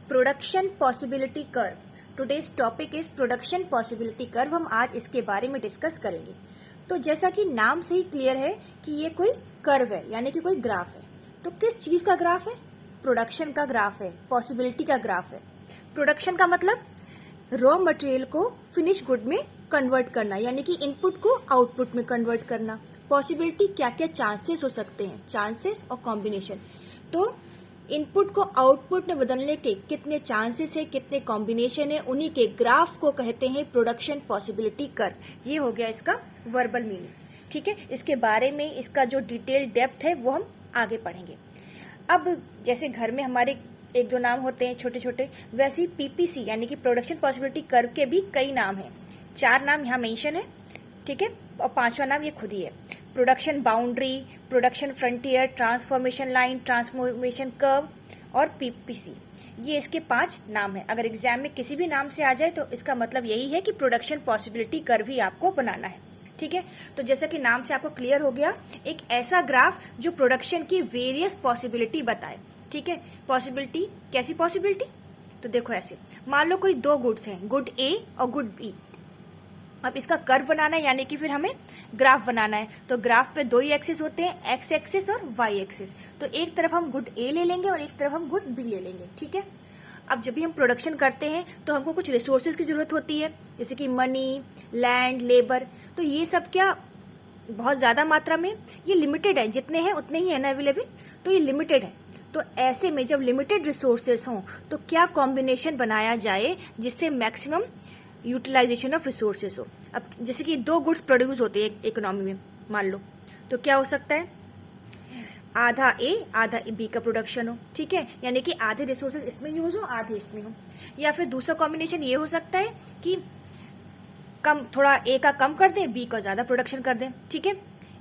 Production possibility curve. Today's topic is production possibility curve. हम आज इसके बारे में डिस्कस करेंगे। तो जैसा कि नाम से ही क्लियर है कि ये कोई कर्व है, यानी कि कोई ग्राफ है। तो किस चीज का ग्राफ है? प्रोडक्शन का ग्राफ है, पॉसिबिलिटी का ग्राफ है। प्रोडक्शन का मतलब रॉ मटेरियल को फिनिश गुड में कन्वर्ट करना, यानी कि इनपुट को आउटपुट में कन्वर्ट करना। पॉसिबिलिटी क्या क्या चांसेस हो सकते हैं, चांसेस और कॉम्बिनेशन। तो इनपुट को आउटपुट में बदलने के कितने चांसेस है, कितने कॉम्बिनेशन है, उन्हीं के ग्राफ को कहते हैं प्रोडक्शन पॉसिबिलिटी कर्व। ये हो गया इसका वर्बल मीनिंग। ठीक है, इसके बारे में इसका जो डिटेल डेप्थ है वो हम आगे पढ़ेंगे। अब जैसे घर में हमारे एक दो नाम होते हैं छोटे छोटे, वैसे ही पीपीसी यानी कि प्रोडक्शन पॉसिबिलिटी कर्व के भी कई नाम हैं। 4 नाम यहाँ मेंशन है, ठीक है, और 5वां नाम ये खुद ही है। Production boundary, production frontier, transformation line, transformation curve और पीपीसी। ये इसके 5 नाम है। अगर एग्जाम में किसी भी नाम से आ जाए तो इसका मतलब यही है कि प्रोडक्शन पॉसिबिलिटी कर्व ही आपको बनाना है। ठीक है, तो जैसा कि नाम से आपको क्लियर हो गया, एक ऐसा ग्राफ जो प्रोडक्शन की वेरियस पॉसिबिलिटी बताए। ठीक है, पॉसिबिलिटी कैसी पॉसिबिलिटी? तो देखो ऐसे, मान लो कोई 2 गुड्स हैं, गुड ए और गुड बी। अब इसका कर्व बनाना है, यानी कि फिर हमें ग्राफ बनाना है। तो ग्राफ पे 2 ही एक्सिस होते हैं, एक्स एक्सिस और वाई एक्सिस। तो एक तरफ हम गुड ए ले लेंगे और एक तरफ हम गुड बी ले लेंगे। ठीक है, अब जब भी हम प्रोडक्शन करते हैं तो हमको कुछ रिसोर्सेज की जरूरत होती है, जैसे कि मनी, लैंड, लेबर। तो ये सब क्या बहुत ज्यादा मात्रा में? ये लिमिटेड है, जितने हैं उतने ही है ना अवेलेबल, तो ये लिमिटेड है। तो ऐसे में जब लिमिटेड रिसोर्सेज हों तो क्या कॉम्बिनेशन बनाया जाए जिससे मैक्सिमम यूटिलाइजेशन ऑफ रिसोर्सेज हो। अब जैसे कि 2 गुड्स प्रोड्यूस होते हैं इकोनॉमी में, मान लो, तो क्या हो सकता है? आधा ए आधा बी का प्रोडक्शन हो। ठीक है, यानी कि आधे रिसोर्सेज इसमें यूज हो, आधे इसमें हो। या फिर दूसरा कॉम्बिनेशन ये हो सकता है कि कम, थोड़ा ए का कम कर दें, बी का ज्यादा प्रोडक्शन कर दें। ठीक है,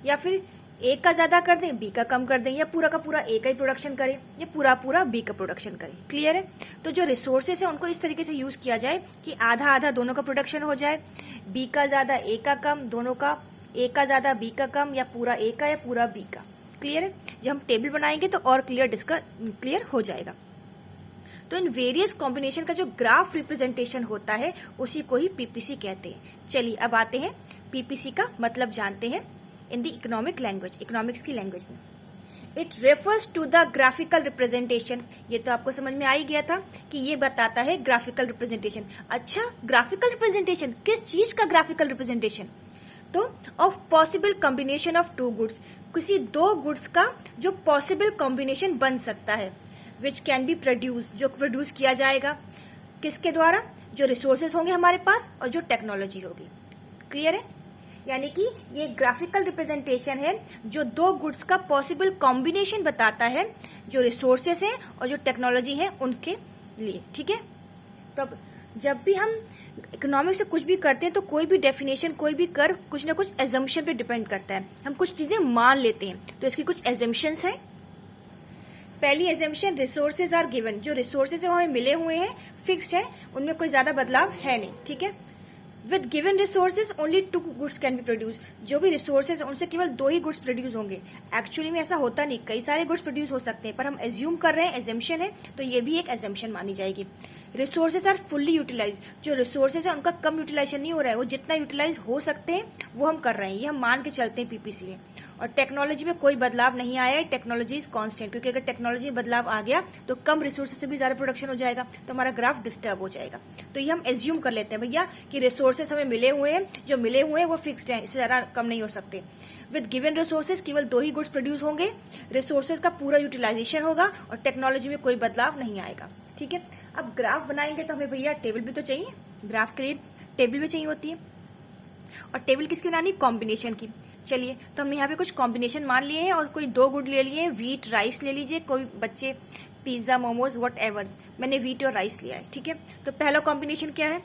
या फिर ए का ज्यादा कर दें, बी का कम कर दें, या पूरा का पूरा ए का ही प्रोडक्शन करें, या पूरा पूरा बी का प्रोडक्शन करें। क्लियर है? तो जो रिसोर्सेज है उनको इस तरीके से यूज किया जाए कि आधा आधा दोनों का प्रोडक्शन हो जाए, बी का ज्यादा ए का कम, दोनों का ए का ज्यादा बी का कम, या पूरा ए का या पूरा बी का। क्लियर है? जब हम टेबल बनाएंगे तो और क्लियर हो जाएगा। तो इन वेरियस कॉम्बिनेशन का जो ग्राफ रिप्रेजेंटेशन होता है उसी को ही पीपीसी कहते हैं। चलिए अब आते हैं पीपीसी का मतलब जानते हैं in the economic language, economics की लैंग्वेज में। It refers to the graphical representation. ये तो आपको समझ में आ ही गया था कि ये बताता है ग्राफिकल रिप्रेजेंटेशन। अच्छा, ग्राफिकल रिप्रेजेंटेशन किस चीज का? ग्राफिकल रिप्रेजेंटेशन तो of possible combination of 2 goods, किसी 2 गुड्स का जो पॉसिबल कॉम्बिनेशन बन सकता है, विच कैन बी प्रोड्यूस, जो प्रोड्यूस किया जाएगा किसके द्वारा? जो रिसोर्सेज होंगे हमारे पास और जो टेक्नोलॉजी होगी। क्लियर है? यानी कि ये ग्राफिकल रिप्रेजेंटेशन है जो 2 गुड्स का पॉसिबल कॉम्बिनेशन बताता है, जो रिसोर्सेज हैं और जो टेक्नोलॉजी है उनके लिए। ठीक है, तो अब जब भी हम इकोनॉमिक्स से कुछ भी करते हैं तो कोई भी डेफिनेशन, कोई भी कर्व कुछ ना कुछ एजम्पशन पे डिपेंड करता है। हम कुछ चीजें मान लेते हैं, तो इसकी कुछ एजम्पशंस हैं। पहली एजम्पशन, रिसोर्सेज आर गिवन। जो रिसोर्सेज है वो हमें मिले हुए हैं, फिक्स्ड है, उनमें कोई ज्यादा बदलाव है नहीं। ठीक है, with given resources only 2 goods can be produce. जो भी रिसोर्सेज है उनसे केवल 2 ही गुड्स प्रोड्यूस होंगे। एक्चुअली में ऐसा होता नहीं, कई सारे गुड्स प्रोड्यूस हो सकते हैं, पर हम एज्यूम कर रहे हैं, एजम्पशन है, तो ये भी एक एजम्पशन मानी जाएगी। Resources are fully utilise. जो रिसोर्सेज है उनका कम यूटिलाइजेशन नहीं हो रहा है, वो जितना यूटिलाइज हो सकते हैं वो हम कर रहे हैं, ये हम मान के चलते हैं पीपीसी में। और टेक्नोलॉजी में कोई बदलाव नहीं आया है, टेक्नोलॉजी इज कांस्टेंट, क्योंकि अगर टेक्नोलॉजी में बदलाव आ गया तो कम रिसोर्सेज से भी ज्यादा प्रोडक्शन हो जाएगा, तो हमारा ग्राफ डिस्टर्ब हो जाएगा। तो ये हम एज्यूम कर लेते हैं भैया कि रिसोर्सेज हमें मिले हुए हैं, जो मिले हुए हैं वो फिक्स्ड है, इससे ज्यादा कम नहीं हो सकते। विद गिवन रिसोर्सेज केवल 2 ही गुड्स प्रोड्यूस होंगे, रिसोर्सेज का पूरा यूटिलाइजेशन होगा और टेक्नोलॉजी में कोई बदलाव नहीं आएगा। ठीक है, अब ग्राफ बनाएंगे तो हमें भैया टेबल भी तो चाहिए, ग्राफ के लिए टेबल भी चाहिए होती है। और टेबल किसकी बनानी? कॉम्बिनेशन की। चलिए, तो हमने यहाँ पे कुछ कॉम्बिनेशन मान लिए हैं और कोई 2 गुड ले लिए, व्हीट राइस ले लीजिए, कोई बच्चे पिज्जा मोमोज वट एवर, मैंने व्हीट और राइस लिया है। ठीक है, तो पहला कॉम्बिनेशन क्या है?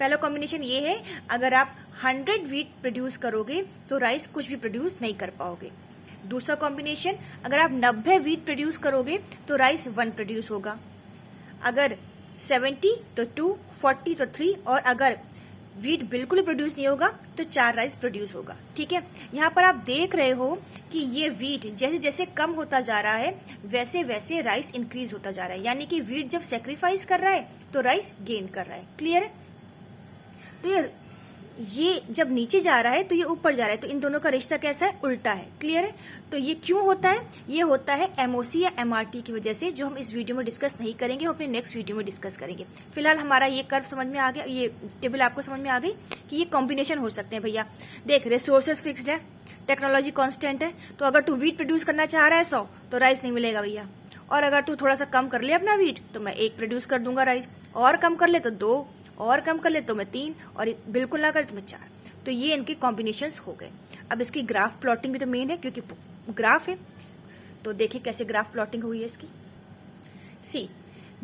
पहला कॉम्बिनेशन ये है, अगर आप 100 व्हीट प्रोड्यूस करोगे तो राइस कुछ भी प्रोड्यूस नहीं कर पाओगे। दूसरा कॉम्बिनेशन, अगर आप 90 व्हीट प्रोड्यूस करोगे तो राइस 1 प्रोड्यूस होगा। अगर 70 तो 2, 40 तो 3, और अगर वीट बिल्कुल प्रोड्यूस नहीं होगा तो 4 राइस प्रोड्यूस होगा। ठीक है, यहाँ पर आप देख रहे हो कि ये वीट जैसे जैसे कम होता जा रहा है वैसे वैसे राइस इंक्रीज होता जा रहा है, यानी कि वीट जब सेक्रीफाइस कर रहा है तो राइस गेन कर रहा है। क्लियर है? तो ये जब नीचे जा रहा है तो ये ऊपर जा रहा है, तो इन दोनों का रिश्ता कैसा है? उल्टा है। क्लियर है? तो ये क्यों होता है? ये होता है एमओसी या एमआरटी की वजह से, जो हम इस वीडियो में डिस्कस नहीं करेंगे, हम अपने नेक्स्ट वीडियो में डिस्कस करेंगे। फिलहाल हमारा ये कर्व समझ में आ गया, ये टेबल आपको समझ में आ गई कि ये कॉम्बिनेशन हो सकते हैं। भैया देख, रिसोर्सेज फिक्स्ड है, टेक्नोलॉजी कॉन्स्टेंट है, तो अगर तू वीट प्रोड्यूस करना चाह रहा है 100 तो राइस नहीं मिलेगा भैया। और अगर तू थोड़ा सा कम कर ले अपना वीट तो मैं 1 प्रोड्यूस कर दूंगा राइस, और कम कर ले तो 2, और कम कर ले तो मैं 3, और बिल्कुल ना करे तो मैं 4। तो ये इनके कॉम्बिनेशंस हो गए। अब इसकी ग्राफ प्लॉटिंग भी तो मेन है, क्योंकि ग्राफ है। तो देखिए कैसे ग्राफ प्लॉटिंग हुई है इसकी। सी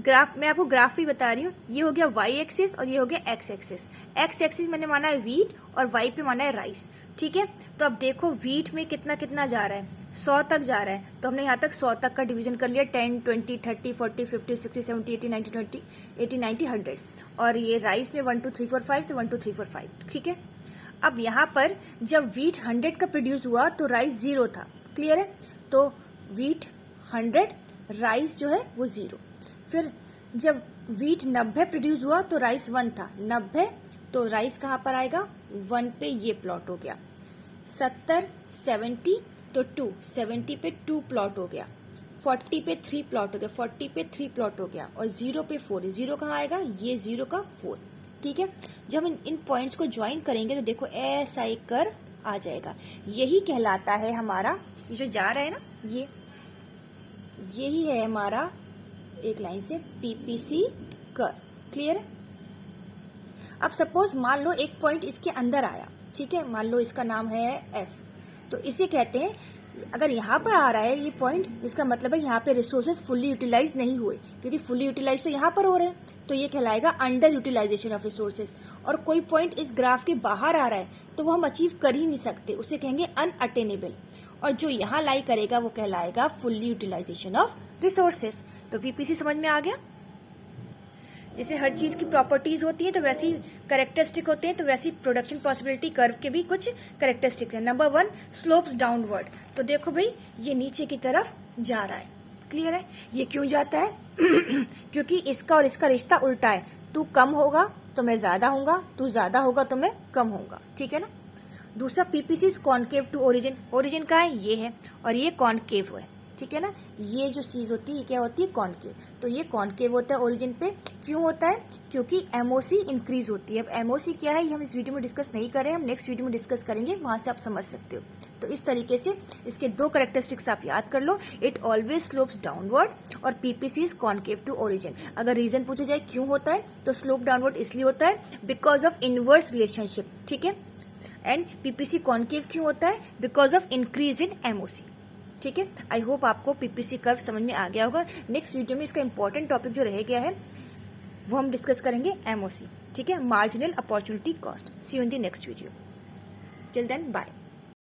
ग्राफ, मैं आपको ग्राफ भी बता रही हूँ। ये हो गया वाई एक्सिस और ये हो गया एक्स एक्सिस। एक्स एक्सिस मैंने माना है वीट और वाई पे माना है राइस। ठीक है, तो अब देखो वीट में कितना कितना जा रहा है, 100 तक जा रहा है, तो हमने यहाँ तक 100 तक का डिवीजन कर लिया, 10, 20, 30, 40, 50, 60, 70, 80, 90, 20, 80, 90, 100। और ये राइस में 1, 2, 3, 4, 5, तो 1, 2, 3, 4, 5। ठीक है, अब यहाँ पर जब वीट 100 का प्रोड्यूस हुआ तो राइस 0 था। क्लियर है? तो वीट 100, राइस जो है वो 0। फिर जब वीट 90 प्रोड्यूस हुआ तो राइस 1 था। 90 तो राइस कहाँ पर आएगा? 1 पे ये प्लॉट हो गया। 70, 70 तो 2, 70 पे 2 प्लॉट हो गया। 40 पे 3 प्लॉट हो गया, 40 पे 3 प्लॉट हो गया, और 0 पे 4। 0 कहाँ आएगा? ये 0 का 4। ठीक है, जब इन पॉइंट्स को ज्वाइन करेंगे तो देखो ऐसा एक कर्व आ जाएगा। यही कहलाता है हमारा, ये जो जा रहा है ना, यही है हमारा एक लाइन से पीपीसी कर्व। क्लियर है? अब सपोज मान लो एक पॉइंट इसके अंदर आया। ठीक है, मान लो इसका नाम है एफ, तो इसे कहते हैं, अगर यहाँ पर आ रहा है ये पॉइंट, इसका मतलब है यहाँ पे रिसोर्सेज फुल्ली यूटिलाइज नहीं हुए, क्योंकि फुल्ली यूटिलाइज तो यहाँ पर हो रहे हैं, तो ये कहलाएगा अंडर यूटिलाइजेशन ऑफ रिसोर्सेज। और कोई पॉइंट इस ग्राफ के बाहर आ रहा है तो वो हम अचीव कर ही नहीं सकते, उसे कहेंगे अनअटेनेबल। और जो यहाँ लाई करेगा वो कहलाएगा फुल्ली यूटिलाइजेशन ऑफ रिसोर्सेज। तो पीपीसी समझ में आ गया? जैसे हर चीज की प्रॉपर्टीज होती है तो वैसी कैरेक्टरिस्टिक होते हैं, तो वैसी प्रोडक्शन पॉसिबिलिटी कर्व के भी कुछ कैरेक्टरिस्टिक्स हैं। Number 1, slopes downward. तो देखो भाई, ये नीचे की तरफ जा रहा है। क्लियर है? ये क्यों जाता है? क्योंकि इसका और इसका रिश्ता उल्टा है। तू कम होगा तो मैं ज्यादा होऊंगा, तू ज्यादा होगा तो मैं कम होऊंगा। ठीक है ना? दूसरा, PPC concave to origin. Origin का है ये है, और ये कॉन्केव है। ठीक है ना? ये जो चीज होती है क्या होती है? कॉन्केव। तो ये कॉन्केव होता है ओरिजिन पे। क्यों होता है? क्योंकि एमओसी इंक्रीज होती है। अब एमओसी क्या है ये हम इस वीडियो में डिस्कस नहीं कर रहे हैं, हम नेक्स्ट वीडियो में डिस्कस करेंगे, वहां से आप समझ सकते हो। तो इस तरीके से इसके 2 कैरेक्टरिस्टिक्स आप याद कर लो, इट ऑलवेज स्लोप्स डाउनवर्ड और PPC is concave to origin. अगर रीजन पूछा जाए क्यों होता है, तो स्लोप डाउनवर्ड इसलिए होता है बिकॉज ऑफ इनवर्स रिलेशनशिप। ठीक है, एंड पीपीसी कॉन्केव क्यों होता है? Because of increase in MOC. ठीक है, आई होप आपको पीपीसी कर्व समझ में आ गया होगा। नेक्स्ट वीडियो में इसका इंपॉर्टेंट टॉपिक जो रह गया है वो हम डिस्कस करेंगे एमओसी। ठीक है, marginal opportunity cost. See you in the next video. Till then bye.